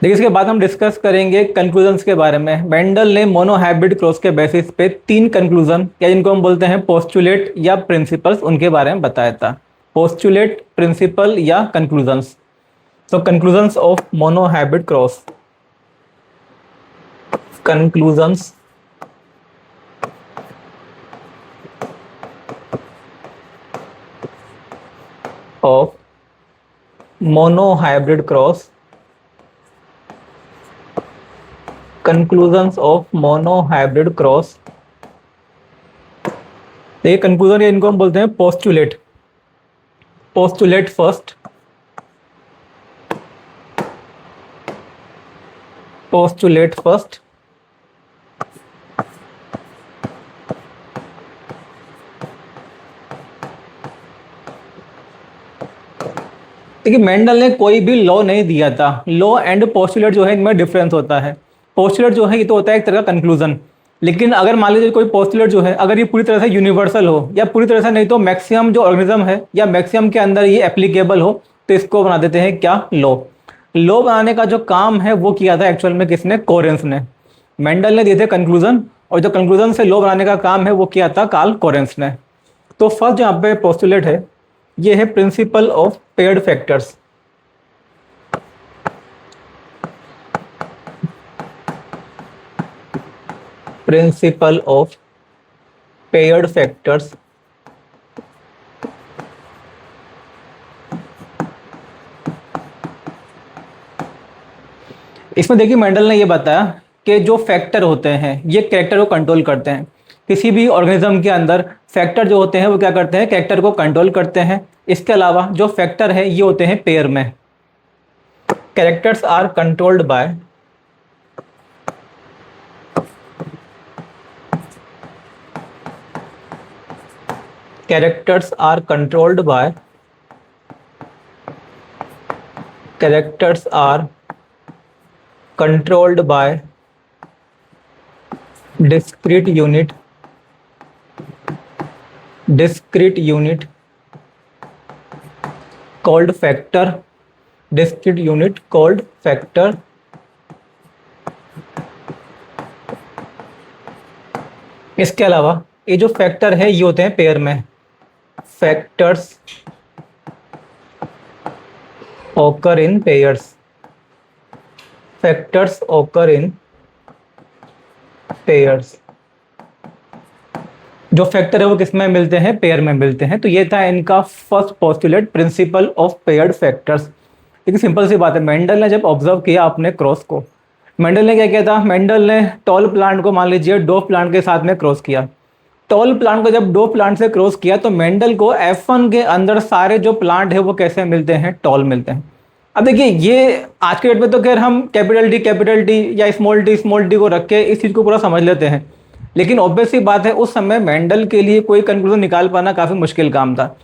देखिए इसके बाद हम डिस्कस करेंगे कंक्लूजन्स के बारे में। मेंडल ने मोनोहाइब्रिड क्रॉस के बेसिस पे 3 कंक्लूजन या जिनको हम बोलते हैं पोस्टुलेट या प्रिंसिपल्स, उनके बारे में बताया था। पोस्टुलेट, प्रिंसिपल या कंक्लूजन्स। तो conclusions of monohybrid cross, conclusions of monohybrid cross, conclusions of monohybrid cross. देखिए कंक्लूजन इनको हम बोलते हैं postulate. Postulate first, postulate first, देखिए मेंडल ने कोई भी लॉ नहीं दिया था। लॉ एंड पोस्टुलेट जो है इनमें डिफरेंस होता है। पोस्टुलेट जो है ये तो होता है एक तरह का कंक्लूजन, लेकिन अगर मान लीजिए कोई पोस्टुलेट जो है अगर ये पूरी तरह से यूनिवर्सल हो या पूरी तरह से नहीं तो मैक्सिमम जो ऑर्गेनिज्म है या मैक्सिमम के अंदर ये एप्लीकेबल हो, तो इसको बना देते हैं क्या, लॉ। लॉ बनाने का जो काम है वो किया था एक्चुअल में किसने, कोरेंस ने। मेंडल ने दिए थे कंक्लूजन, और जो कंक्लूजन से लॉ बनाने का काम है वो किया था कार्ल कोरेंस ने। तो फर्स्ट जो यहाँ पे पोस्टुलेट है ये है principle of paired factors. Principle of paired factors. इसमें देखिए मेंडल ने ये बताया कि जो फैक्टर होते हैं ये कैरेक्टर को कंट्रोल करते हैं। किसी भी ऑर्गेनिज्म के अंदर फैक्टर जो होते हैं वो क्या करते हैं, कैरेक्टर को कंट्रोल करते हैं। इसके अलावा जो फैक्टर है ये होते हैं पेयर में। Characters are controlled by characters are controlled by characters are controlled by discrete unit called factor, discrete unit called factor। इसके अलावा ये जो फैक्टर है ये होते हैं पेयर में। Factors occur in pairs, factors occur in pairs। जो फैक्टर है वो किस में मिलते हैं, पेयर में मिलते हैं। तो ये था इनका first postulate, principle of paired factors. एक सिंपल सी बात है, मेंडल ने जब ऑब्जर्व किया अपने क्रॉस को, मेंडल ने क्या किया था, मेंडल ने टॉल प्लांट को मान लीजिए डोव प्लांट के साथ में क्रॉस किया। टॉल प्लांट को जब डोव प्लांट से क्रॉस किया तो मेंडल को F1 के अंदर सारे जो प्लांट है वो कैसे मिलते हैं, टॉल मिलते हैं। अब देखिए ये आज के डेट में तो खैर हम कैपिटल टी या स्मॉल टी को रख के इस चीज़ को पूरा समझ लेते हैं, लेकिन ऑब्वियस सी बात है उस समय मेंडल के लिए कोई कंक्लूजन निकाल पाना काफ़ी मुश्किल काम था।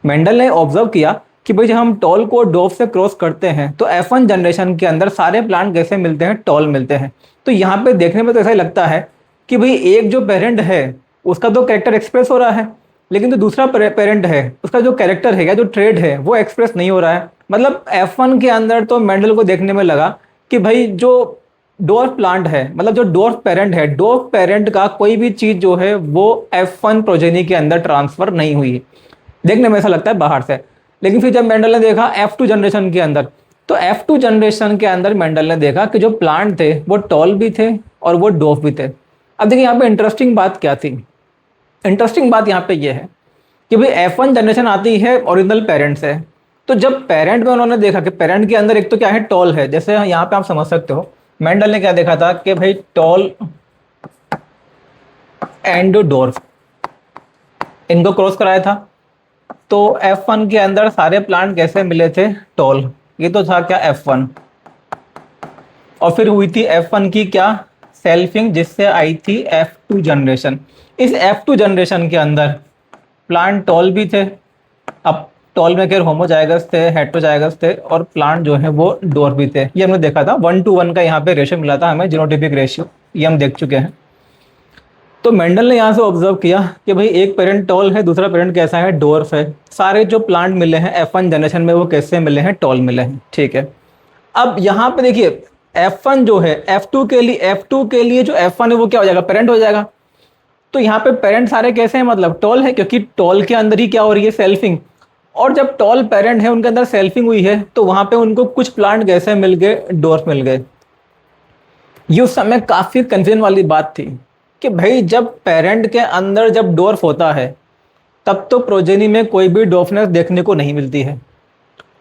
मेंडल ने ऑब्जर्व किया कि भाई जब हम टॉल को डोव से क्रॉस करते हैं तो F1 जनरेशन के अंदर सारे प्लांट कैसे मिलते हैं, टॉल मिलते हैं। तो यहाँ पे देखने में तो ऐसा ही लगता है कि भाई एक जो पेरेंट है उसका तो कैरेक्टर एक्सप्रेस हो रहा है, लेकिन जो दूसरा पेरेंट है उसका जो कैरेक्टर है या जो ट्रेड है वो एक्सप्रेस नहीं हो रहा है। मतलब F1 के अंदर तो मेंडल को देखने में लगा कि भाई जो डोर्फ प्लांट है, मतलब जो डोर्फ पेरेंट है, डोर्फ पेरेंट का कोई भी चीज जो है वो F1 प्रोजेनी के अंदर ट्रांसफर नहीं हुई। देखने में ऐसा लगता है बाहर से, लेकिन फिर जब मेंडल ने देखा F2 जनरेशन के अंदर, तो F2 जनरेशन के अंदर मेंडल ने देखा कि जो प्लांट थे वो टॉल भी थे और वो डोर्फ भी थे। अब देखिए यहाँ पे इंटरेस्टिंग बात क्या थी, इंटरेस्टिंग बात यहाँ पे ये है कि भाई F1 जनरेशन आती है ओरिजिनल पेरेंट से। तो जब पेरेंट में उन्होंने देखा कि पेरेंट के अंदर एक तो क्या है, टॉल है, जैसे यहाँ पे आप समझ सकते हो मेंडल ने क्या देखा था कि भाई टॉल एंड डोर्फ इनको क्रॉस कराया था। तो F1 के अंदर सारे प्लांट कैसे मिले थे, टॉल, ये तो था क्या F1। और फिर हुई थी F1 की क्या, सेल्फिंग, जिससे आई थी F2 जनरेशन। इस F2 जनरेशन के अंदर प्लांट टॉल भी थे। अब टॉल में खैर होमोजाइगस थे, हेटेरोजाइगस थे, और प्लांट जो है वो डोर्फ भी थे। ये हमने देखा था 1:1 का यहाँ पे रेशियो मिला था हमें, जीनोटाइपिक रेशियो, ये हम देख चुके हैं। तो मेंडल ने यहाँ से ऑब्जर्व किया कि भाई एक पेरेंट टॉल है, दूसरा पेरेंट कैसा है, डोर्फ है। सारे जो प्लांट मिले हैं F1 जनरेशन में वो कैसे मिले हैं, टॉल मिले हैं, ठीक है। अब यहाँ पे देखिए F1 जो है F2 के लिए जो F1 है वो क्या हो जाएगा, पेरेंट हो जाएगा। तो यहाँ पे पेरेंट सारे कैसे हैं, मतलब टॉल है, क्योंकि टॉल के अंदर ही क्या हो रही है, सेल्फिंग। और जब टॉल पेरेंट है, उनके अंदर सेल्फिंग हुई है, तो वहां पे उनको कुछ प्लांट कैसे मिल गए, डॉर्फ मिल गए। ये उस समय काफी कंफ्यूजन वाली बात थी कि भाई जब पेरेंट के अंदर जब डॉर्फ होता है तब तो प्रोजेनी में कोई भी डॉर्फनेस देखने को नहीं मिलती है,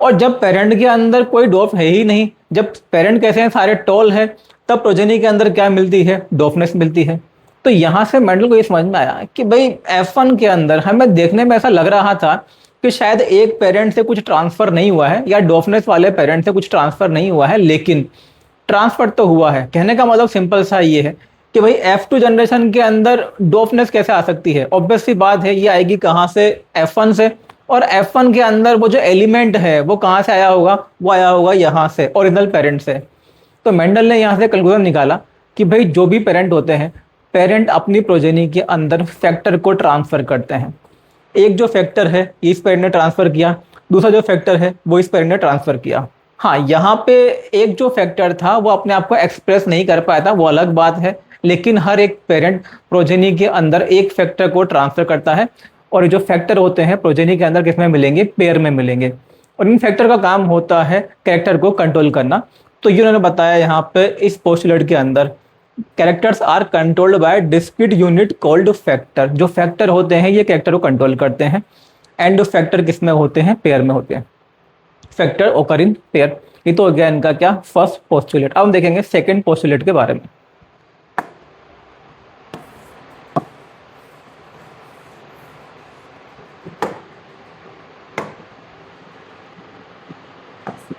और जब पेरेंट के अंदर कोई डॉर्फ है ही नहीं, जब पेरेंट कैसे हैं, सारे टॉल है, तब प्रोजेनी के अंदर क्या मिलती है, डॉर्फनेस मिलती है। तो यहां से मेंडल को ये समझ में आया कि भाई F1 के अंदर हमें देखने में ऐसा लग रहा था कि शायद एक पेरेंट से कुछ ट्रांसफर नहीं हुआ है, या डॉर्फनेस वाले पेरेंट से कुछ ट्रांसफर नहीं हुआ है, लेकिन ट्रांसफर तो हुआ है। कहने का मतलब सिंपल सा ये है कि भाई F2 जनरेशन के अंदर डॉर्फनेस कैसे आ सकती है, ऑब्वियस सी बात है, ये आएगी कहाँ से, F1 से। और F1 के अंदर वो जो एलिमेंट है वो कहाँ से आया होगा, वो आया होगा यहाँ से, ओरिजिनल पेरेंट से। तो मेंडल ने यहाँ से कंक्लूजन निकाला कि भाई जो भी पेरेंट होते हैं, पेरेंट अपनी प्रोजेनी के अंदर फैक्टर को ट्रांसफर करते हैं। एक जो फैक्टर है इस पेरेंट ने ट्रांसफर किया, दूसरा जो फैक्टर है वो इस पेरेंट ने ट्रांसफर किया। हाँ, यहाँ पे एक जो फैक्टर था वो अपने आप को एक्सप्रेस नहीं कर पाया था, वो अलग बात है, लेकिन हर एक पेरेंट प्रोजेनी के अंदर एक फैक्टर को ट्रांसफर करता है, और जो फैक्टर होते हैं प्रोजेनी के अंदर किसमें मिलेंगे, पेयर में मिलेंगे, और इन फैक्टर का काम होता है कैरेक्टर को कंट्रोल करना। तो ये उन्होंने बताया यहाँ पे इस पोस्टुलेट के अंदर, characters are controlled by discrete unit called factor. जो फैक्टर होते हैं ये कैरेक्टर को कंट्रोल करते हैं, एंड फैक्टर किसमें होते हैं, पेयर में होते हैं। फैक्टर ओकर इन पेयर। ये तो हो गया इनका क्या, फर्स्ट पोस्टुलेट। अब हम देखेंगे सेकंड पोस्टुलेट के बारे में।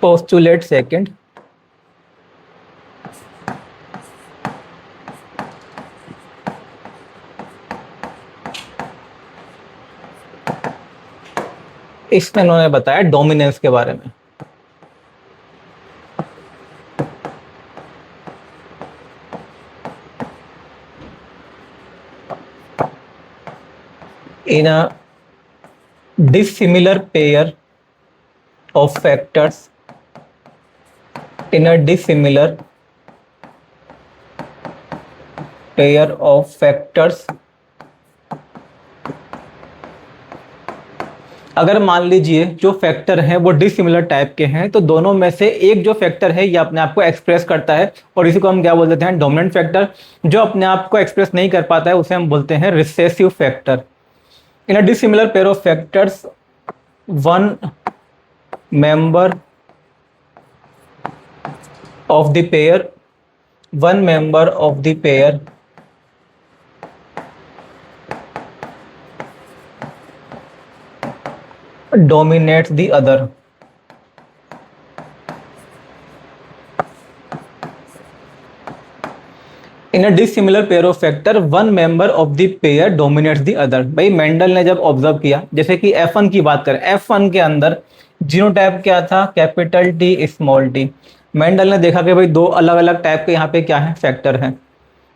पोस्टुलेट सेकंड, इसमें उन्होंने बताया डोमिनेंस के बारे में। In a dissimilar pair of factors, in a dissimilar pair of factors, अगर मान लीजिए जो फैक्टर हैं वो डिसिमिलर टाइप के हैं, तो दोनों में से एक जो फैक्टर है ये अपने आप को एक्सप्रेस करता है, और इसी को हम क्या बोल देते हैं, डोमिनेंट फैक्टर। जो अपने आप को एक्सप्रेस नहीं कर पाता है उसे हम बोलते हैं recessive factor. In a dissimilar pair of factors, one member of the pair, one member of the pair dominates the other। In a dissimilar pair of factor, one member of the pair dominates the other. भाई Mendel ने जब observe किया, जैसे कि F1 की बात करें, F1 के अंदर जीनोटाइप क्या था, capital T small T. Mendel ने देखा कि भाई दो अलग अलग टाइप के यहाँ पे क्या है, फैक्टर हैं।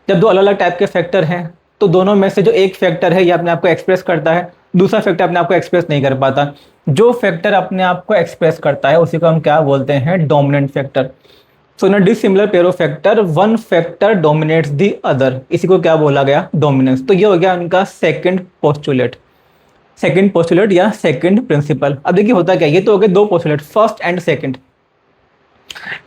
जब दो अलग अलग टाइप के फैक्टर हैं तो दोनों में से जो एक फैक्टर है ये अपने आप को एक्सप्रेस करता है, दूसरा फैक्टर अपने आप को एक्सप्रेस नहीं कर पाता। जो फैक्टर अपने आप को एक्सप्रेस करता है उसी को हम क्या बोलते हैं, dominant factor. So in a dissimilar pair of factor, one factor dominates the other, इसी को क्या बोला गया, डोमिनेंस। तो ये हो गया उनका सेकंड पोस्टुलेट, सेकंड पोस्टुलेट या सेकंड प्रिंसिपल। अब देखिए होता क्या, ये तो हो गए दो postulate, first and second.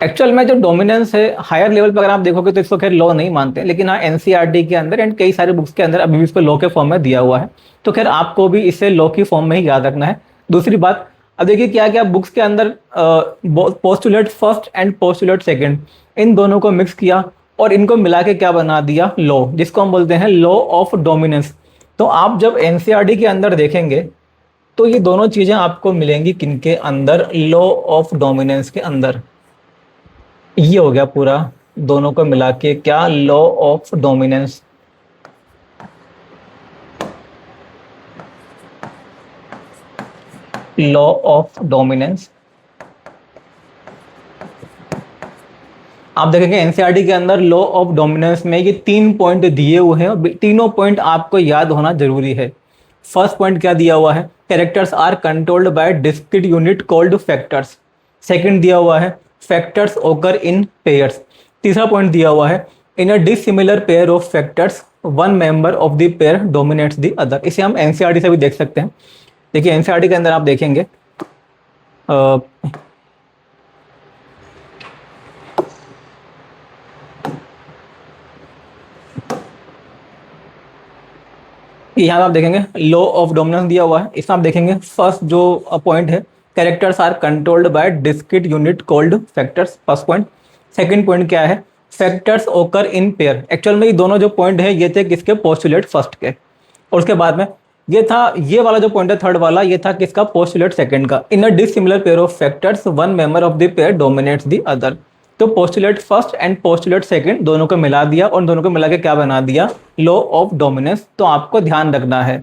Actual में जो डोमिनेंस है हायर लेवल पर अगर आप देखोगे तो इसको खैर लॉ नहीं मानते, लेकिन हाँ एनसीईआरटी के अंदर एंड कई सारे बुक्स के अंदर अभी भी इसको लॉ के फॉर्म में दिया हुआ है, तो खैर आपको भी इसे लॉ की फॉर्म में ही याद रखना है। दूसरी बात, अब देखिए क्या क्या बुक्स के अंदर postulate first and postulate second, इन दोनों को मिक्स किया और इनको मिला के क्या बना दिया, लॉ, जिसको हम बोलते हैं लॉ ऑफ डोमिनेंस। तो आप जब एनसीईआरटी के अंदर देखेंगे तो ये दोनों चीजें आपको मिलेंगी किनके अंदर, लॉ ऑफ डोमिनेंस के अंदर। ये हो गया पूरा दोनों को मिला के क्या, law of dominance. Law of dominance आप देखेंगे एनसीईआरटी के अंदर लॉ ऑफ डोमिनेंस में ये 3 पॉइंट दिए हुए हैं, और तीनों पॉइंट आपको याद होना जरूरी है। फर्स्ट पॉइंट क्या दिया हुआ है, characters are controlled by discrete unit called factors. Second दिया हुआ है फैक्टर्स ओकर इन पेयर्स। तीसरा पॉइंट दिया हुआ है, in a dissimilar pair of factors one member of the pair dominates the other. इसे हम एनसीईआरटी से भी देख सकते हैं। देखिए एनसीईआरटी के अंदर आप देखेंगे यहाँ आप देखेंगे लॉ ऑफ डोमिनेंस दिया हुआ है। इसमें आप देखेंगे फर्स्ट जो पॉइंट है, characters are controlled by discrete unit called factors, first point. Second point क्या है, फैक्टर्स ओकर इन पेयर। एक्चुअल में ये दोनों जो पॉइंट है ये थे किसके, पोस्टुलेट फर्स्ट के। और उसके बाद में ये था, ये वाला जो पॉइंट है थर्ड वाला, ये था किसका, पोस्टुलेट सेकंड का। In a dissimilar pair of factors one member of the pair dominates the other. तो postulate first and postulate second दोनों को मिला दिया और दोनों को मिला के क्या बना दिया, लॉ ऑफ डोमिनेंस। तो आपको ध्यान रखना है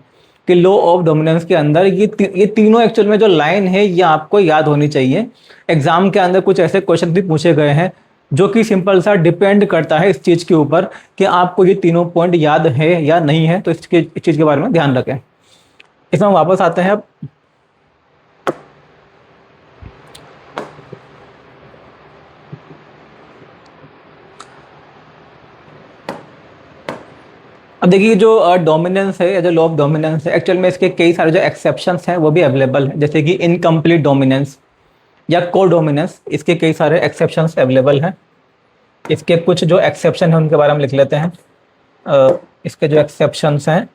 कि लॉ ऑफ डोमिनेंस के अंदर ये तीनों एक्चुअल में जो लाइन है ये आपको याद होनी चाहिए। एग्जाम के अंदर कुछ ऐसे क्वेश्चन भी पूछे गए हैं जो कि सिंपल सा डिपेंड करता है इस चीज के ऊपर कि आपको ये तीनों पॉइंट याद है या नहीं है। तो इस चीज के बारे में ध्यान रखें। इसमें वापस आते हैं। अब देखिए जो डोमिनेंस है या जो लॉ ऑफ डोमिनेंस है, एक्चुअल में इसके कई सारे जो एक्सेप्शंस हैं वो भी अवेलेबल है, जैसे कि इनकम्प्लीट डोमिनेंस या को डोमिनेंस, इसके कई सारे एक्सेप्शंस अवेलेबल हैं। इसके कुछ जो एक्सेप्शन है उनके बारे में लिख लेते हैं। इसके जो एक्सेप्शंस हैं,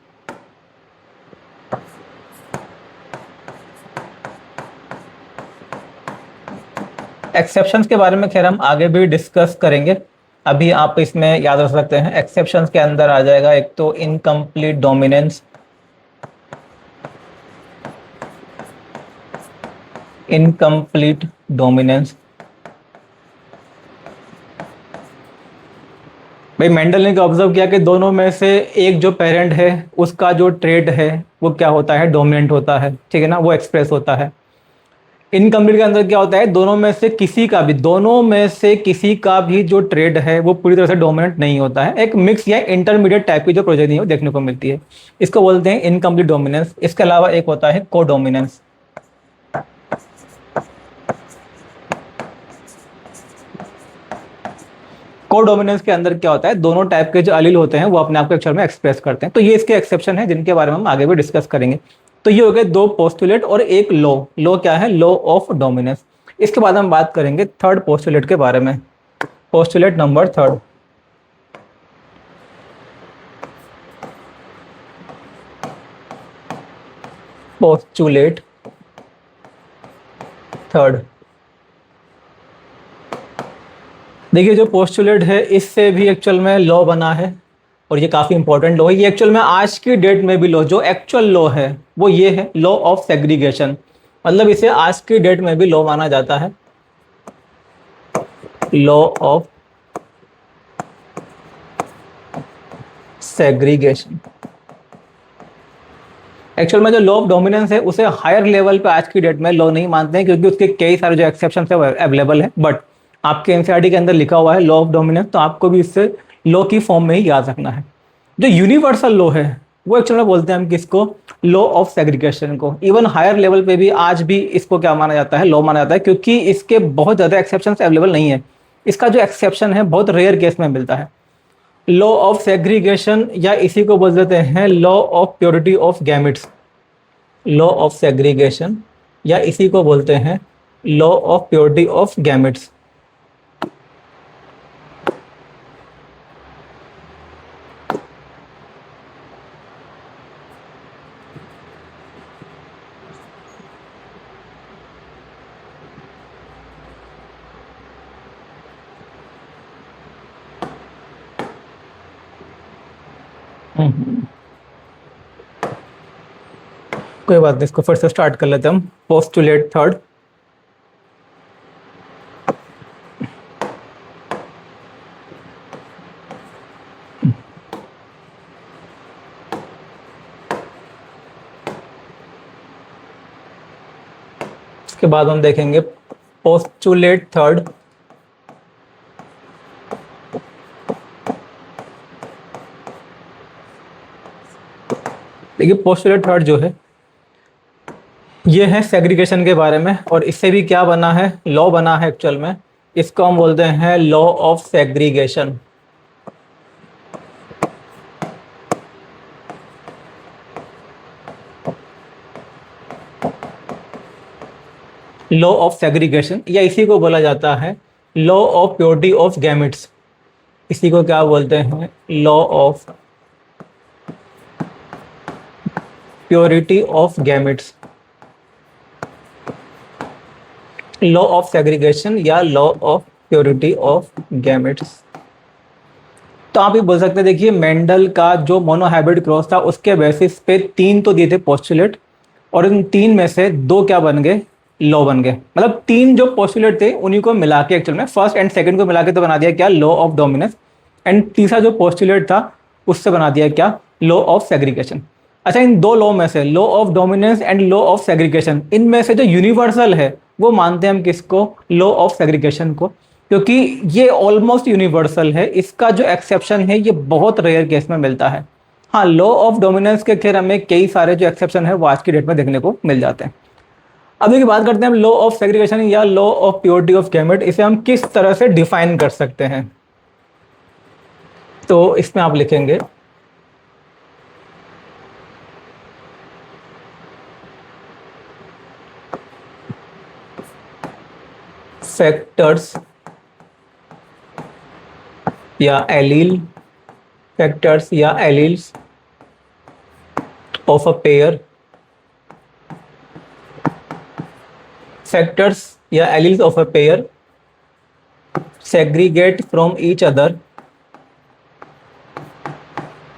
एक्सेप्शंस के बारे में खैर हम आगे भी डिस्कस करेंगे। अभी आप इसमें याद रख सकते हैं, एक्सेप्शंस के अंदर आ जाएगा एक तो इनकम्प्लीट डोमिनेंस, इनकम्प्लीट डोमिनेंस। भाई मेंडल ने क्या ऑब्जर्व किया कि दोनों में से एक जो पेरेंट है उसका जो ट्रेट है वो क्या होता है, डोमिनेंट होता है, ठीक है ना, वो एक्सप्रेस होता है। इनकम्प्लीट के अंदर क्या होता है, दोनों में से किसी का भी जो ट्रेड है वो पूरी तरह से डोमिनेंट नहीं होता है। एक मिक्स या इंटरमीडिएट टाइप की जो प्रोजेक्ट है वो देखने को मिलती है, इसको बोलते हैं इनकम्प्लीट डोमिनेंस। इसके अलावा एक होता है को डोमिनेंस। को डोमिनेंस के अंदर क्या होता है, दोनों टाइप के जो अलील होते हैं वो अपने आप को अक्षर में एक्सप्रेस करते हैं। तो ये इसके एक्सेप्शन है जिनके बारे में हम आगे भी डिस्कस करेंगे। तो ये हो गए दो पोस्टुलेट और एक लॉ। लॉ क्या है, लॉ ऑफ डोमिनेंस। इसके बाद हम बात करेंगे थर्ड पोस्टुलेट के बारे में। Postulate number third, postulate third. देखिए जो पोस्टुलेट है इससे भी एक्चुअल में लॉ बना है और ये काफ़ी इंपॉर्टेंट लॉ है। ये एक्चुअल में आज की डेट में भी लॉ, जो एक्चुअल लॉ है वो ये है, लॉ ऑफ सेग्रीगेशन। मतलब इसे आज की डेट में भी लॉ माना जाता है, लॉ ऑफ सेग्रीगेशन। एक्चुअल में जो लॉ ऑफ डोमिनेंस है उसे हायर लेवल पे आज की डेट में लॉ नहीं मानते हैं क्योंकि उसके कई सारे जो एक्सेप्शन है वो अवेलेबल है। बट आपके एनसीईआरटी के अंदर लिखा हुआ है लॉ ऑफ डोमिनेंस, तो आपको भी इससे लॉ की फॉर्म में ही याद रखना है। जो यूनिवर्सल लॉ है वो एक्चुअल में बोलते हैं हम किसको, लॉ ऑफ सेग्रीगेशन को। इवन हायर लेवल पे भी आज भी इसको क्या माना जाता है, लॉ माना जाता है, क्योंकि इसके बहुत ज़्यादा एक्सेप्शन अवेलेबल नहीं है। इसका जो एक्सेप्शन है बहुत रेयर केस में मिलता है। लॉ ऑफ सेग्रीगेशन या इसी को बोल देते हैं law of purity of gametes. Law of segregation या इसी को बोलते हैं law of purity of gametes. कोई बात नहीं, इसको फिर से स्टार्ट कर लेते हैं हम। पोस्टुलेट थर्ड, इसके बाद हम देखेंगे पोस्टुलेट थर्ड। देखिए पोस्टुलेट थर्ड जो है ये है सेग्रीगेशन के बारे में और इससे भी क्या बना है, लॉ बना है एक्चुअल में इसको हम बोलते हैं law of segregation. Law of segregation या इसी को बोला जाता है law of purity of gametes. इसी को क्या बोलते हैं? Law of purity of gametes, law of segregation या law of purity of gametes. तो आप ये बोल सकते हैं, देखिए मेंडल का जो मोनोहाइब्रिड क्रॉस था उसके बेसिस पे 3 तो दिए थे पोस्टुलेट, और इन 3 में से 2 क्या बन गए? लॉ बन गए। मतलब 3 जो पोस्टुलेट थे उन्हीं को मिला के एक्चुअल में फर्स्ट एंड सेकंड को मिला के तो बना दिया क्या? Law of dominance. एंड तीसरा जो पोस्टुलेट था उससे बना दिया क्या? Law of segregation. अच्छा, इन 2 लॉ में से law of dominance and law of segregation, इनमें से जो यूनिवर्सल है वो मानते हैं हम किसको? लॉ ऑफ सेग्रीगेशन को, क्योंकि ये ऑलमोस्ट यूनिवर्सल है। इसका जो एक्सेप्शन है ये बहुत रेयर केस में मिलता है। हाँ, लॉ ऑफ डोमिनेंस के खैर हमें कई सारे जो एक्सेप्शन है वो आज की डेट में देखने को मिल जाते हैं। अब देखिए बात करते हैं हम लॉ ऑफ सेग्रीगेशन या law of purity of gamete, इसे हम किस तरह से डिफाइन कर सकते हैं। तो इसमें आप लिखेंगे फैक्टर्स या एलील, फैक्टर्स या alleles of a pair, factors या alleles of a pair segregate from each other,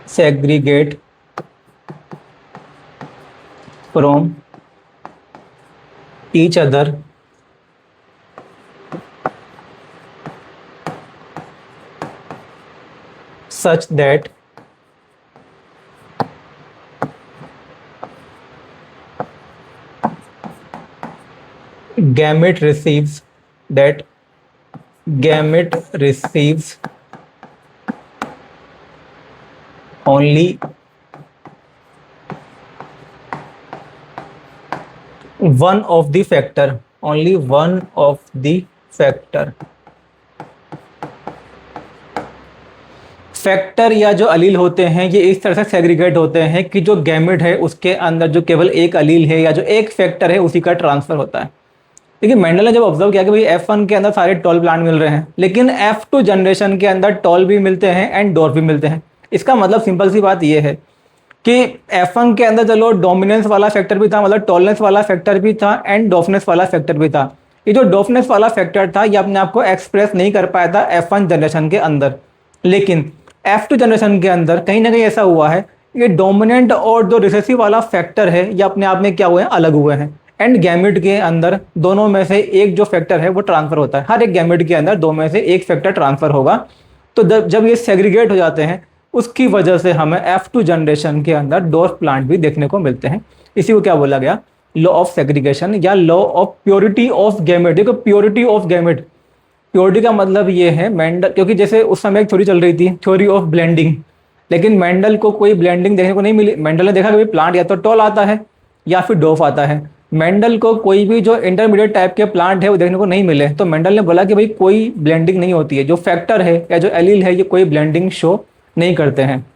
segregate from each other such that gamete receives only one of the factor, only one of the factor। Factor या जो अलील होते हैं ये इस तरह से segregate होते हैं कि जो गैमेट है उसके अंदर जो केवल एक अलील है या जो एक फैक्टर है उसी का ट्रांसफर होता है। देखिए मेंडल ने जब ऑब्जर्व किया कि भाई F1 के अंदर सारे टॉल प्लांट मिल रहे हैं, लेकिन F2 जनरेशन के अंदर टॉल भी मिलते हैं एंड डॉर्फ भी मिलते हैं। इसका मतलब सिंपल सी बात ये है कि F1 के अंदर चलो डोमिनेंस वाला फैक्टर भी था, मतलब टॉलनेस वाला फैक्टर भी था एंड डॉफनेस वाला फैक्टर भी था। ये जो डॉफनेस वाला फैक्टर था ये अपने आप को एक्सप्रेस नहीं कर पाया था F1 जनरेशन के अंदर, लेकिन F2 जनरेशन के अंदर कहीं ना कहीं ऐसा हुआ है कि डोमिनेंट और जो रिसेसिव वाला फैक्टर है ये अपने आप में क्या हुए हैं? अलग हुए हैं। एंड गैमेट के अंदर दोनों में से एक जो फैक्टर है वो ट्रांसफर होता है। हर एक गैमेट के अंदर 2 में से एक फैक्टर ट्रांसफर होगा। तो जब ये सेग्रीगेट हो जाते हैं उसकी वजह से हमें F2 जनरेशन के अंदर डॉर्फ प्लांट भी देखने को मिलते हैं। इसी को क्या बोला गया? लॉ ऑफ सेग्रीगेशन या law of purity of gamete. देखो प्योरिटी ऑफ गैमेट, प्योरिटी का मतलब ये है मेंडल, क्योंकि जैसे उस समय एक थ्योरी चल रही थी, थ्योरी ऑफ ब्लेंडिंग, लेकिन मेंडल को कोई ब्लेंडिंग देखने को नहीं मिली। मेंडल ने देखा कि प्लांट या तो टॉल आता है या फिर डॉफ आता है। मेंडल को कोई भी जो इंटरमीडिएट टाइप के प्लांट है वो देखने को नहीं मिले, तो मेंडल ने बोला कि भाई कोई ब्लेंडिंग नहीं होती है, जो फैक्टर है या जो एलील है ये कोई ब्लेंडिंग शो नहीं करते हैं।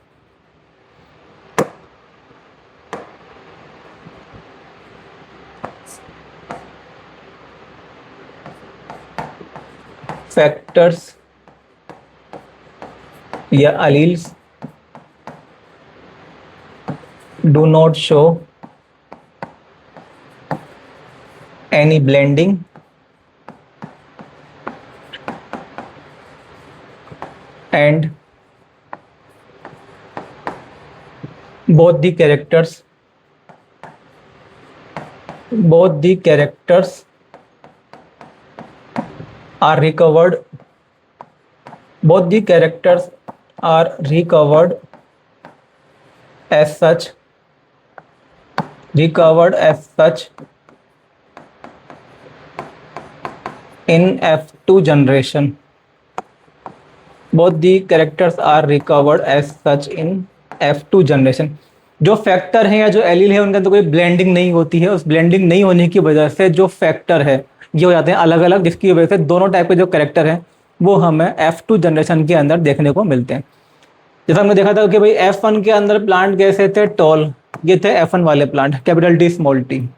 फैक्टर्स या alleles do not show any blending and both the characters are recovered, both the characters are recovered as such in F2 generation, both the characters are recovered as such in F2 generation। जो factor है या जो allele है उनके अंदर कोई blending नहीं होती है, उस ब्लेंडिंग नहीं होने की वजह से जो फैक्टर है ये हो जाते हैं अलग अलग, जिसकी वजह से दोनों टाइप के जो कैरेक्टर हैं वो हमें F2 जनरेशन के अंदर देखने को मिलते हैं। जैसा हमने देखा था कि भाई F1 के अंदर प्लांट कैसे थे, टॉल, ये थे F1 वाले plant, capital T small T.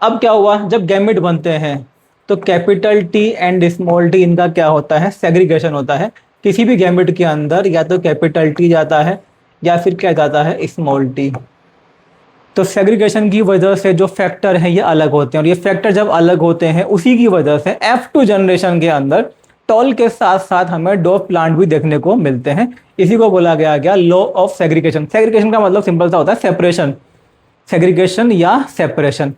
अब क्या हुआ, जब गैमेट बनते हैं तो capital T and small T इनका क्या होता है, सेग्रीगेशन होता है। किसी भी गैमेट के अंदर या तो कैपिटल टी जाता है या फिर क्या जाता है, स्मॉल टी। तो सेग्रीगेशन की वजह से जो फैक्टर हैं ये अलग होते हैं, और ये फैक्टर जब अलग होते हैं उसी की वजह से F2 जनरेशन के अंदर टॉल के साथ साथ हमें डॉफ प्लांट भी देखने को मिलते हैं। इसी को बोला गया लॉ ऑफ सेग्रीगेशन। सेग्रीगेशन का मतलब सिंपल सा होता है सेपरेशन, सेग्रीगेशन या separation.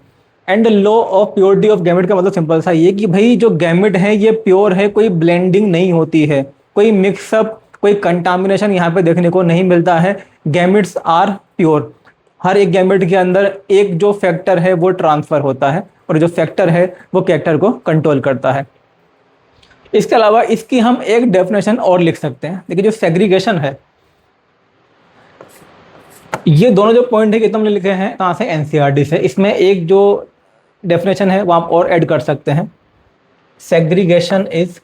And law of purity of gamete का मतलब सिंपल सा ये कि भाई जो गैमेट है ये प्योर है, कोई ब्लेंडिंग नहीं होती है, कोई मिक्सअप, कोई कंटामिनेशन यहाँ पे देखने को नहीं मिलता है। Gametes are pure. हर एक गैमेट के अंदर एक जो फैक्टर है वो ट्रांसफर होता है, और जो फैक्टर है वो कैरेक्टर को कंट्रोल करता है। इसके अलावा इसकी हम एक डेफिनेशन और लिख सकते हैं। देखिए जो सेग्रीगेशन है, ये दोनों जो पॉइंट है कि तुमने लिखे हैं कहाँ से, एनसीईआरटी से। इसमें एक जो डेफिनेशन है वो आप और ऐड कर सकते हैं। Segregation is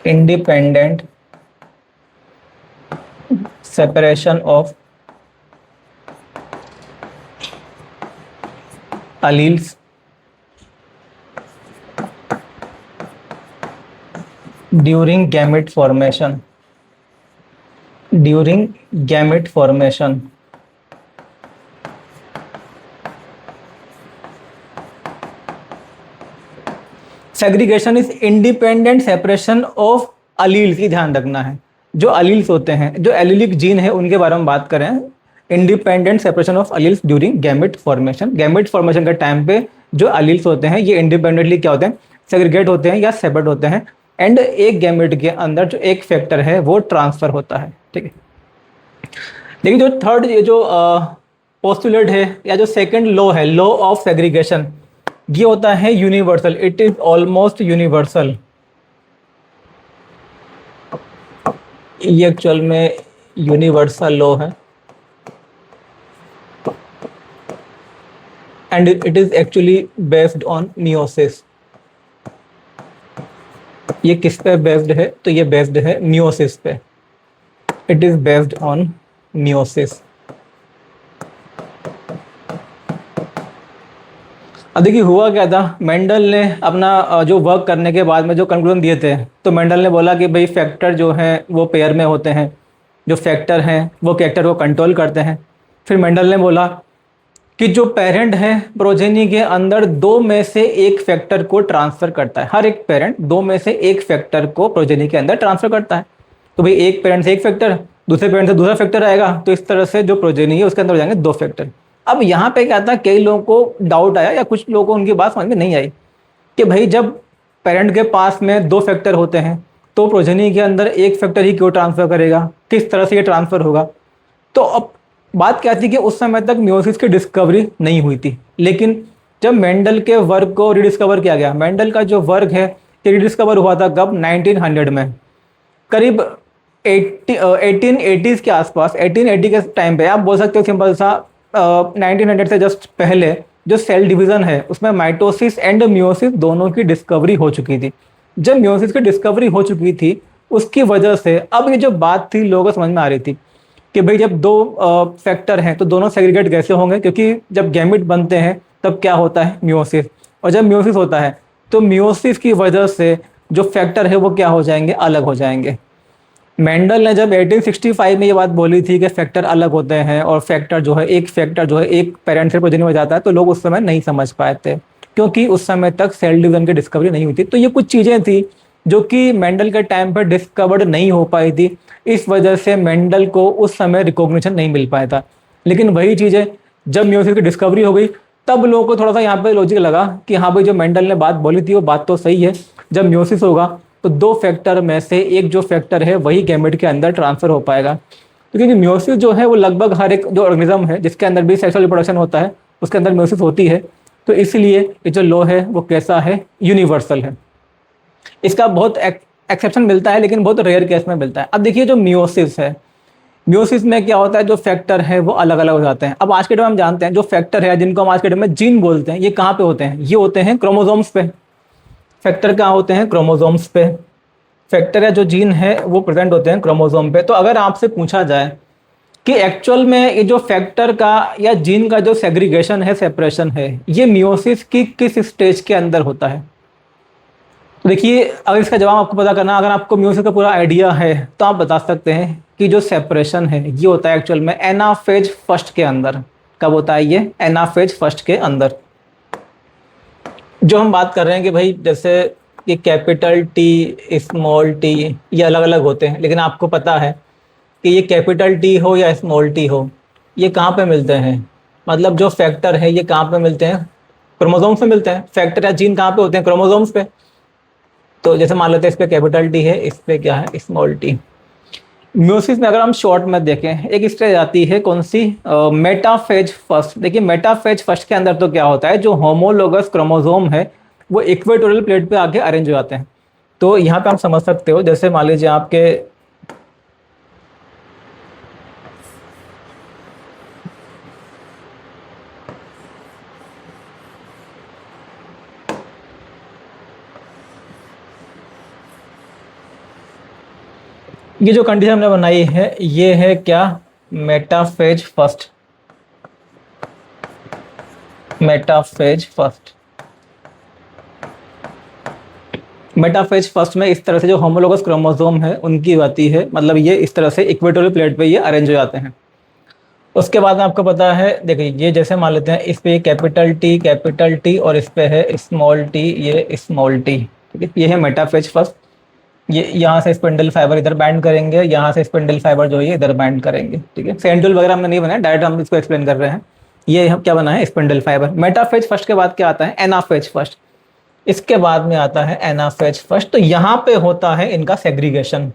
independent separation of alleles during gamete formation. Segregation is independent separation of alleles. की ध्यान रखना है, जो अलील्स होते हैं, जो एलिलिक जीन है, उनके बारे में बात करें। Independent separation of alleles during gamete formation. Gamete formation के टाइम पे जो अलील्स होते हैं ये इंडिपेंडेंटली क्या होते हैं, सेग्रीगेट होते हैं या सेपरेट होते हैं। एंड एक गैमेट के अंदर जो एक फैक्टर है वो ट्रांसफर होता है। ठीक है, लेकिन जो थर्ड ये जो पोस्टुलेट है या जो सेकंड लॉ है, लॉ ऑफ सेग्रीगेशन, ये होता है universal. It is almost universal. ये एक्चुअल में यूनिवर्सल लॉ है and it is actually based on meiosis. ये किस पे बेस्ड है, तो ये बेस्ड है मियोसिस पे। It is based on meiosis. अब देखिए हुआ क्या था, मेंडल ने अपना जो वर्क करने के बाद में जो कंक्लूजन दिए थे, तो मेंडल ने बोला कि भाई फैक्टर जो हैं वो पेयर में होते हैं, जो फैक्टर हैं वो कैरेक्टर को कंट्रोल करते हैं। फिर मेंडल ने बोला कि जो पेरेंट है प्रोजेनी के अंदर दो में से एक फैक्टर को ट्रांसफर करता है। हर एक पेरेंट दो में से एक फैक्टर को प्रोजेनी के अंदर ट्रांसफर करता है। तो भाई एक पेरेंट से एक फैक्टर, दूसरे पेरेंट से दूसरा फैक्टर आएगा, तो इस तरह से जो प्रोजेनी है उसके अंदर हो जाएंगे दो फैक्टर। अब यहाँ पे क्या था, कई लोगों को डाउट आया या कुछ लोगों को उनकी बात समझ में नहीं आई कि भाई जब पेरेंट के पास में दो फैक्टर होते हैं तो प्रोजेनी के अंदर एक फैक्टर ही क्यों ट्रांसफर करेगा, किस तरह से ये ट्रांसफर होगा। तो अब बात क्या थी कि उस समय तक मियोसिस की डिस्कवरी नहीं हुई थी, लेकिन जब मेंडल के वर्क को रिडिस्कवर किया गया, मेंडल का जो वर्क है ये रिडिस्कवर हुआ था कब, 1900 में, करीब 1880s के आसपास। 1880 के टाइम पे आप बोल सकते हो सिंपल सा 1900 से जस्ट पहले जो सेल डिवीजन है उसमें माइटोसिस एंड मियोसिस दोनों की डिस्कवरी हो चुकी थी। जब मियोसिस की डिस्कवरी हो चुकी थी उसकी वजह से अब ये जो बात थी लोगों को समझ में आ रही थी कि भाई जब दो फैक्टर हैं तो दोनों सेग्रीगेट कैसे होंगे, क्योंकि जब गैमेट बनते हैं तब क्या होता है, मियोसिस। और जब मियोसिस होता है तो मियोसिस की वजह से जो फैक्टर है वो क्या हो जाएंगे, अलग हो जाएंगे। मेंडल ने जब 1865 में ये बात बोली थी कि फैक्टर अलग होते हैं और फैक्टर जो है एक पेरेंट से प्रोजेनी में जाता है, तो लोग उस समय नहीं समझ पाए थे क्योंकि उस समय तक सेल डिवीजन की डिस्कवरी नहीं हुई थी। तो ये कुछ चीज़ें थी जो कि मेंडल के टाइम पर डिस्कवर्ड नहीं हो पाई थी, इस वजह से मेंडल को उस समय रिकॉग्निशन नहीं मिल पाया था। लेकिन वही चीज़ें जब मियोसिस की डिस्कवरी हो गई तब लोगों को थोड़ा सा यहाँ पे लॉजिक लगा कि हाँ भाई जो मेंडल ने बात बोली थी वो बात तो सही है। जब मियोसिस होगा तो दो फैक्टर में से एक जो फैक्टर है वही गैमेट के अंदर ट्रांसफर हो पाएगा। तो क्योंकि मियोसिस जो है वो लगभग हर एक जो ऑर्गेनिज्म है जिसके अंदर भी सेक्सुअल रिप्रोडक्शन होता है उसके अंदर मियोसिस होती है, तो इसलिए ये जो लॉ है वो कैसा है, यूनिवर्सल है। इसका बहुत एक्सेप्शन मिलता है लेकिन बहुत रेयर केस में मिलता है। अब देखिए जो मियोसिस है, मियोसिस में क्या होता है, जो फैक्टर है वो अलग अलग हो जाते हैं। अब आज के डेट में हम जानते हैं जो फैक्टर है जिनको हम आज के डेट में जीन बोलते हैं, ये कहाँ पे होते हैं, ये होते हैं क्रोमोसोम्स पे। फैक्टर कहाँ होते हैं, क्रोमोसोम्स पे। फैक्टर या जो जीन है वो प्रेजेंट होते हैं क्रोमोसोम पे। तो अगर आपसे पूछा जाए कि एक्चुअल में ये जो फैक्टर का या जीन का जो सेग्रीगेशन है, सेपरेशन है, ये मियोसिस की किस स्टेज के अंदर होता है, तो देखिए अगर इसका जवाब आपको पता करना, अगर आपको मियोसिस का पूरा आइडिया है तो आप बता सकते हैं कि जो सेपरेशन है ये होता है एक्चुअल में एनाफेज फर्स्ट के अंदर। कब होता है ये, एनाफेज फर्स्ट के अंदर। जो हम बात कर रहे हैं कि भाई जैसे कि कैपिटल टी, स्मॉल टी, ये अलग अलग होते हैं, लेकिन आपको पता है कि ये कैपिटल टी हो या स्मॉल टी हो, ये कहाँ पे मिलते हैं, मतलब जो फैक्टर है ये कहाँ पे मिलते हैं, क्रोमोसोम्स में मिलते हैं। फैक्टर या जीन कहाँ पे होते हैं, क्रोमोसोम्स पे। तो जैसे मान लेते हैं इस पे कैपिटल टी है, इस पे क्या है, स्मॉल टी। म्यूसिस में अगर हम शॉर्ट में देखें, एक स्टेज आती है कौन सी, मेटाफेज फर्स्ट। देखिए मेटाफेज फर्स्ट के अंदर तो क्या होता है, जो होमोलोगस क्रोमोसोम है वो इक्वेटोरियल प्लेट पे आके अरेंज हो जाते हैं। तो यहाँ पे आप समझ सकते हो, जैसे मान लीजिए आपके ये जो कंडीशन हमने बनाई है ये है क्या, metaphase first. Metaphase first, metaphase first में इस तरह से जो होमोलोगस क्रोमोसोम है उनकी आती है, मतलब ये इस तरह से इक्वेटोरियल प्लेट पे ये अरेंज हो जाते हैं। उसके बाद में आपको पता है, देखिए ये जैसे मान लेते हैं इस पे कैपिटल टी और इस पे है स्मॉल टी, ये स्मॉल टी, ठीक है। ये है मेटाफेज फर्स्ट। ये यहाँ से स्पिंडल फाइबर इधर बैंड करेंगे, यहाँ से स्पिंडल फाइबर जो है इधर बैंड करेंगे, ठीक है। सेंट्रल वगैरह हमने नहीं बनाया, डायरेक्ट हम इसको एक्सप्लेन कर रहे हैं। ये हम क्या बना है, स्पिंडल फाइबर। मेटाफेज फर्स्ट के बाद क्या आता है, एनाफेज फर्स्ट। इसके बाद में आता है एनाफेज फर्स्ट। तो यहाँ पे होता है इनका सेग्रीगेशन।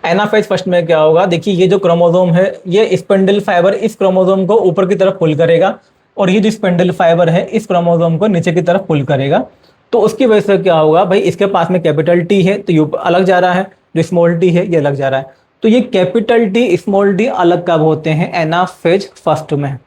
एनाफेज फर्स्ट में क्या होगा, देखिए ये जो क्रोमोसोम है ये स्पिंडल फाइबर इस क्रोमोसोम को ऊपर की तरफ पुल करेगा और ये जो स्पिंडल फाइबर है इस क्रोमोसोम को नीचे की तरफ पुल करेगा। तो उसकी वजह से क्या होगा भाई, इसके पास में कैपिटल टी है तो ये अलग जा रहा है, जो स्मॉल टी है ये अलग जा रहा है। तो ये कैपिटल टी स्मॉल टी अलग कब होते हैं, एनाफेज फर्स्ट में।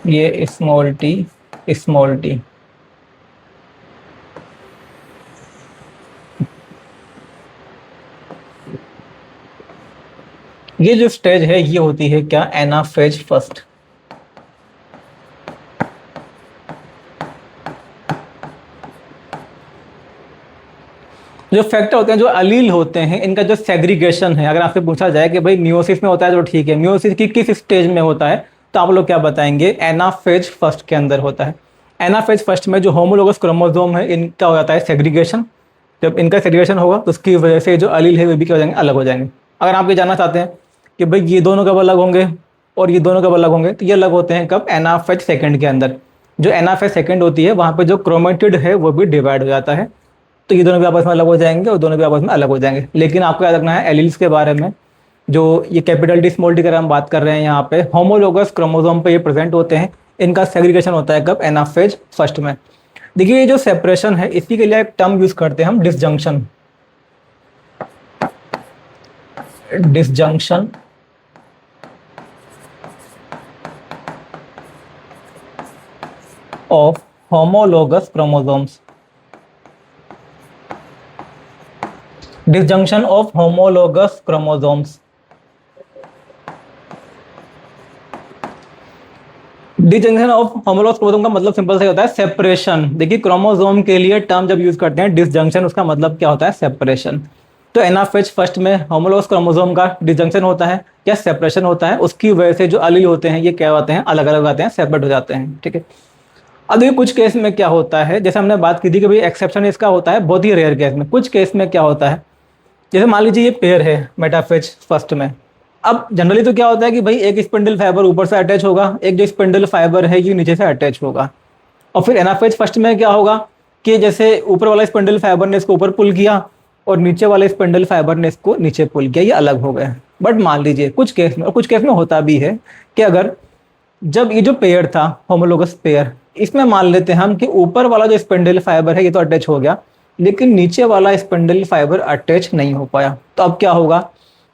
ये स्मॉल टी, स्मॉल टी। ये जो स्टेज है ये होती है क्या, एनाफेज फर्स्ट। जो फैक्टर होते हैं, जो अलील होते हैं, इनका जो सेग्रीगेशन है, अगर आपसे पूछा जाए कि भाई मियोसिस में होता है तो ठीक है, मियोसिस की किस स्टेज में होता है, तो आप लोग क्या बताएंगे, एनाफेज फर्स्ट के अंदर होता है। एनाफेज फर्स्ट में जो होमोलोगस क्रोमोसोम है इनका हो जाता है सेग्रीगेशन। जब इनका सेग्रीगेशन होगा तो उसकी वजह से जो अलील है वो भी क्या हो जाएंगे, अलग हो जाएंगे। अगर आप ये जानना चाहते हैं कि भाई ये दोनों कब अलग होंगे और ये दोनों कब अलग होंगे, तो ये अलग होते हैं कब, एनाफेज सेकंड के अंदर। जो एनाफेज सेकंड होती है वहाँ पे जो क्रोमेटिड है वो भी डिवाइड हो जाता है। तो ये दोनों भी आपस में अलग हो जाएंगे और दोनों भी आपस में अलग हो जाएंगे। लेकिन आपको याद रखना है एलील्स के बारे में, जो ये कैपिटल टी स्मॉल टी की हम बात कर रहे हैं यहाँ पे, होमोलोगस क्रोमोसोम पे ये प्रेजेंट होते हैं। इनका सेग्रीगेशन होता है कब, एनाफेज फर्स्ट में। देखिए ये जो सेपरेशन है इसी के लिए एक टर्म यूज करते हैं हम, disjunction. Disjunction of homologous chromosomes. Disjunction of homologous chromosomes. Disjunction of homologous chromosome का मतलब सिंपल से होता है सेपरेशन। देखिए क्रोमोसोम के लिए टर्म जब यूज करते हैं डिसजंक्शन, उसका मतलब क्या होता है, सेपरेशन। तो एनाफेज फर्स्ट में होमोलोगस क्रोमोसोम का डिसजंक्शन होता है या सेपरेशन होता है, उसकी वजह से जो अलील होते हैं ये क्या होते हैं, अलग अलग आते हैं, सेपरेट हो जाते हैं, ठीक है। अब देखिए कुछ केस में क्या होता है, जैसे हमने बात की थी कि भाई एक्सेप्शन इसका होता है बहुत ही रेयर केस में। कुछ केस में क्या होता है, जैसे मान लीजिए ये पेयर है मेटाफेज फर्स्ट में, अब जनरली तो क्या होता है कि भाई एक स्पिंडल फाइबर ऊपर से अटैच होगा, एक जो स्पिंडल फाइबर है ये नीचे से अटैच होगा, और फिर एनाफेज फर्स्ट में क्या होगा कि जैसे ऊपर वाला स्पिंडल फाइबर ने इसको ऊपर पुल किया और नीचे वाले स्पिंडल फाइबर ने इसको नीचे पुल किया, ये अलग हो गए। बट मान लीजिए कुछ केस में, और कुछ केस में होता भी है कि अगर जब ये जो पेयर था होमोलोगस पेयर, इसमें मान लेते हैं हम कि ऊपर वाला जो स्पिंडल फाइबर है ये तो अटैच हो गया, लेकिन नीचे वाला स्पिंडल फाइबर अटैच नहीं हो पाया, तो अब क्या होगा,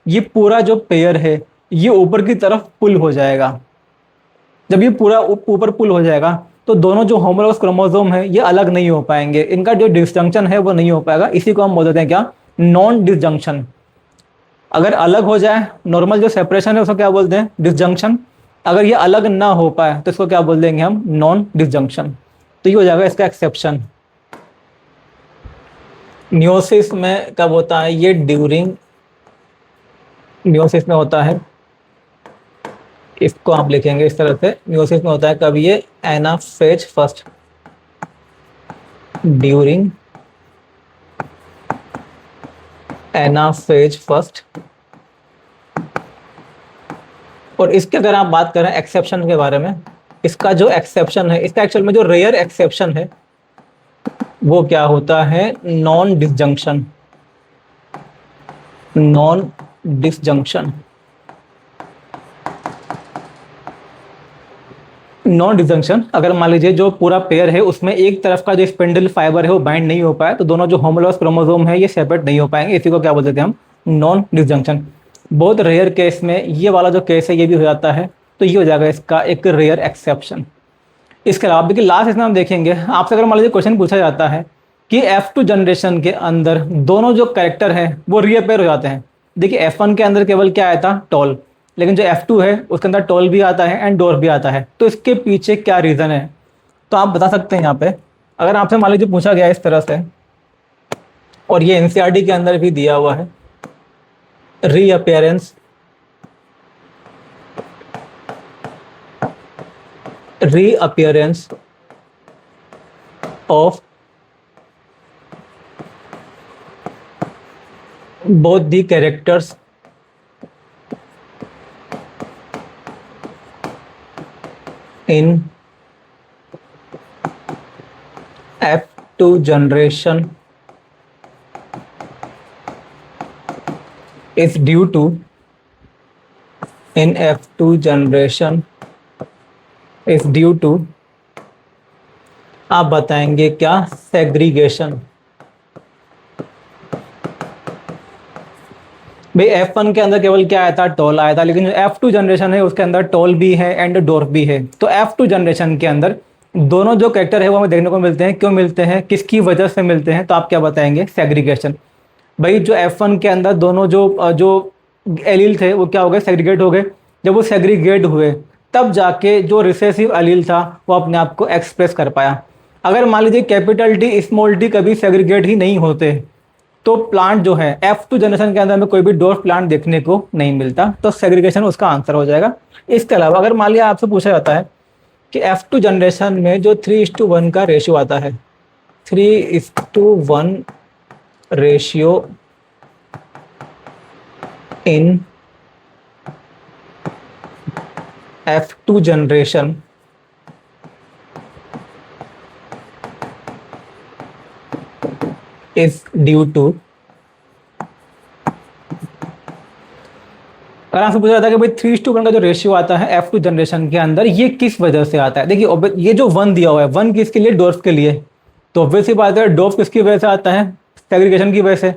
ये पूरा जो पेयर है ये ऊपर की तरफ पुल हो जाएगा। जब ये पूरा ऊपर पुल हो जाएगा तो दोनों जो होमोलोगस क्रोमोसोम है ये अलग नहीं हो पाएंगे, इनका जो डिसजंक्शन है वो नहीं हो पाएगा, इसी को हम बोल देते हैं क्या, नॉन डिसजंक्शन। अगर अलग हो जाए, नॉर्मल जो सेपरेशन है उसको क्या बोलते हैं, डिसजंक्शन। अगर ये अलग ना हो पाए तो इसको क्या बोल देंगे हम, नॉन डिसजंक्शन। तो ये हो जाएगा इसका एक्सेप्शन। मियोसिस में कब होता है ये, ड्यूरिंग मियोसिस में होता है, इसको आप लिखेंगे इस तरह से, मियोसिस में होता है कब ये, anaphase first, during anaphase first. और इसके अगर आप बात करें एक्सेप्शन के बारे में, इसका जो एक्सेप्शन है, इसका एक्चुअल में जो रेयर एक्सेप्शन है वो क्या होता है, non disjunction, non disjunction. Non disjunction, अगर मान लीजिए जो पूरा पेयर है उसमें एक तरफ का जो स्पिंडल फाइबर है वो बाइंड नहीं हो पाया, तो दोनों जो होमोलोगस क्रोमोसोम है ये सेपरेट नहीं हो पाएंगे, इसी को क्या बोलते हैं हम, नॉन डिसजंक्शन। बहुत रेयर केस में ये वाला जो केस है ये भी हो जाता है, तो ये हो जाएगा इसका एक रेयर एक्सेप्शन। इसके अलावा देखिए लास्ट इसमें हम देखेंगे, आपसे अगर मान लीजिए क्वेश्चन पूछा जाता है कि F2 जनरेशन के अंदर दोनों जो कैरेक्टर है वो रीअपेयर हो जाते हैं। देखिए F1 के अंदर केवल क्या आया था, टॉल, लेकिन जो F2 है उसके अंदर टॉल भी आता है एंड डॉर्फ भी आता है, तो इसके पीछे क्या रीज़न है, तो आप बता सकते हैं यहाँ पे। अगर आपसे मान लीजिए पूछा गया इस तरह से, और ये NCERT के अंदर भी दिया हुआ है, रीअपेयरेंस of both the characters in F2 generation is due to, in F2 generation is due to, आप बताएंगे क्या, सेग्रीगेशन। भाई F1 के अंदर केवल क्या आया था, टॉल आया था, लेकिन जो F2 जनरेशन है उसके अंदर टॉल भी है एंड डॉर्फ भी है, तो F2 जनरेशन के अंदर दोनों जो कैरेक्टर है वो हमें देखने को मिलते हैं, क्यों मिलते हैं, किसकी वजह से मिलते हैं, तो आप क्या बताएंगे, सेग्रीगेशन। भाई जो F1 के अंदर दोनों जो एलील थे वो क्या हो गए, सेग्रीगेट हो गए, जब वो सेग्रीगेट हुए तब जाके जो रिसेसिव एलील था वो अपने आप को एक्सप्रेस कर पाया। अगर मान लीजिए कैपिटल डी स्मॉल डी कभी सेग्रीगेट ही नहीं होते तो प्लांट जो है F2 जनरेशन के अंदर में कोई भी डॉर्फ प्लांट देखने को नहीं मिलता, तो सेग्रीगेशन उसका आंसर हो जाएगा। इसके अलावा अगर मान लिया आपसे पूछा जाता है कि F2 जनरेशन में जो 3:1 का रेशियो आता है, 3:1 ratio in F2 generation is due to, अगर आपसे पूछा जाता है कि भाई 3:1 का जो रेशियो आता है F2 जनरेशन के अंदर ये किस वजह से आता है, देखिए ये जो 1 दिया हुआ है 1 किसके लिए, डॉर्फ के लिए, तो ऑब्वियस सी बात है डॉर्फ किसकी वजह से आता है, सेग्रीगेशन की वजह से।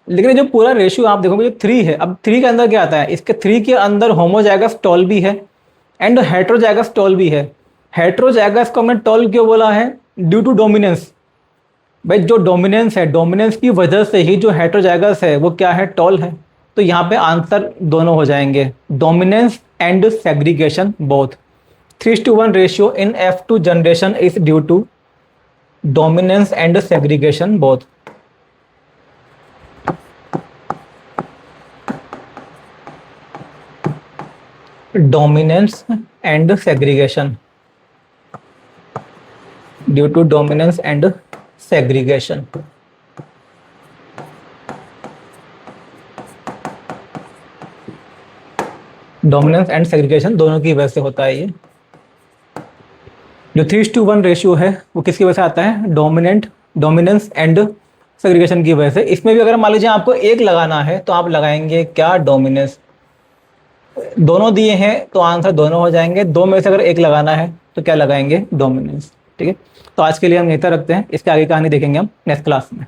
लेकिन जो पूरा रेशियो आप देखोगे जो 3 है, अब 3 के अंदर क्या आता है, इसके 3 के अंदर होमोजाइगस टॉल भी है एंड हेट्रोजाइगस टॉल भी है। हेट्रोजाइगस को हमने टॉल क्यों बोला है, ड्यू टू डोमिनेंस। भाई जो डोमिनेंस है, डोमिनेंस की वजह से ही जो हेट्रोजाइगस है वो क्या है, टॉल है। तो यहाँ पे आंसर दोनों हो जाएंगे, dominance and segregation both. 3:1 ratio in F2 generation is due to dominance and segregation both. Dominance and segregation, due to dominance and segregation। Dominance and segregation दोनों की वजह से होता है ये। जो 3:1 रेशियो है वो किसकी वजह से आता है? डोमिनेंस एंड सेग्रीगेशन की वजह से। इसमें भी अगर मान लीजिए आपको एक लगाना है तो आप लगाएंगे क्या? डोमिनेंस। दोनों दिए हैं तो आंसर दोनों हो जाएंगे। दो में से अगर एक लगाना है तो क्या लगाएंगे? डोमिनेंस। ठीक है, तो आज के लिए हम यहीं तक रखते हैं, इसके आगे कहानी देखेंगे हम नेक्स्ट क्लास में।